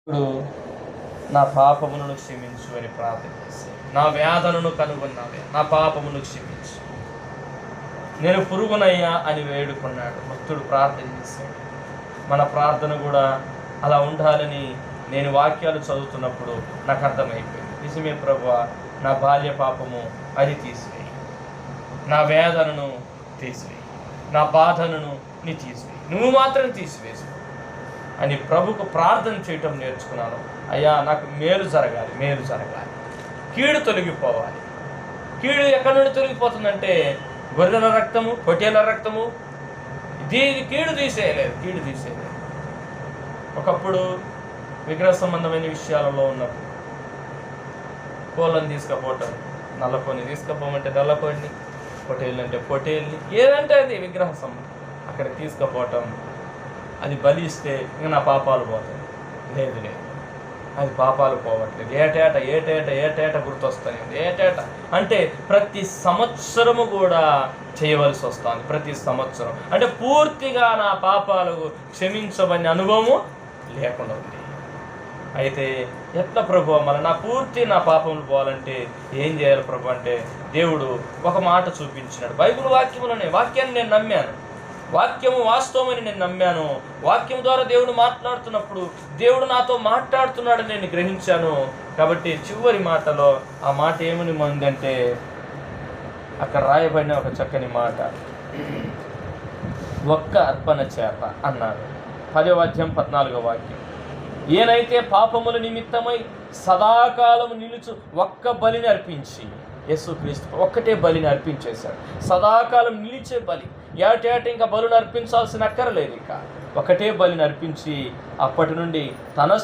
ఇప్పుడు నా పాపములను క్షమించు అని ప్రార్థన చేసి, నా వేదనను కనుగొన్నావే, నా పాపమును క్షమించు, నేను పురుగునయ్యా అని వేడుకున్నాడు. భక్తుడు ప్రార్థన చేశాడు. మన ప్రార్థన కూడా అలా ఉండాలని నేను వాక్యాలు చదువుతున్నప్పుడు నాకు అర్థమైపోయింది. నిజమే ప్రభువా, నా బాల్య పాపము అది తీసివేయి, నా వేదనను తీసివేయి, నా బాధను నీ తీసివేయి, నువ్వు మాత్రం తీసివేసి అని ప్రభుకు ప్రార్థన చేయటం నేర్చుకున్నాను. అయ్యా, నాకు మేలు జరగాలి, మేలు జరగాలి, కీడు తొలగిపోవాలి. కీడు ఎక్కడి నుండి తొలగిపోతుందంటే గొర్రెల రక్తము, పొట్టేల రక్తము, కీడు తీసేయలేదు, కీడు తీసేయలేదు. ఒకప్పుడు విగ్రహ సంబంధమైన విషయాలలో ఉన్నప్పుడు కోళ్ళని తీసుకుపోవటం, నల్లకోని తీసుకుపోమంటే నల్లకోడిని, పొట్టేళ్ళు అంటే పొట్టేళ్ళని, ఏదంటే అది విగ్రహ సంబంధం అక్కడికి తీసుకుపోవటం, అది బలిస్తే ఇంకా నా పాపాలు పోతాయి. లేదు లేదు, అది పాపాలు పోవట్లేదు. ఏటేట ఏటేట ఏటేట గుర్తొస్తాయి. ఏటేట అంటే ప్రతి సంవత్సరము కూడా చేయవలసి వస్తుంది. ప్రతి సంవత్సరం అంటే పూర్తిగా నా పాపాలు క్షమించబడిన అనుభవము లేకుండా ఉంది. అయితే ఎట్లా ప్రభు, మళ్ళీ నా పాపములు పోవాలంటే ఏం చేయాలి ప్రభు అంటే, దేవుడు ఒక మాట చూపించినాడు. బైబిల్ వాక్యములోనే, వాక్యాన్ని నేను నమ్మాను, వాక్యము వాస్తవమని నేను నమ్మాను. వాక్యం ద్వారా దేవుడు మాట్లాడుతున్నప్పుడు దేవుడు నాతో మాట్లాడుతున్నాడని నేను గ్రహించాను. కాబట్టి చివరి మాటలో ఆ మాట ఏమని ఉందంటే, అక్కడ రాయబడిన ఒక చక్కని మాట, ఒక్క అర్పణ చేత అన్నాడు. 10వ అధ్యాయం 14వ వాక్యం. ఏనైతే పాపముల నిమిత్తమై సదాకాలము నిలుచు ఒక్క బలిని అర్పించి, యేసుక్రీస్తు ఒక్కటే బలిని అర్పించేశాడు. సదాకాలం నిలిచే బలి, ఏటేట ఇంకా బలుని అర్పించాల్సిన అక్కరలేదు. ఇంకా ఒకటే బలిని అర్పించి అప్పటి నుండి తన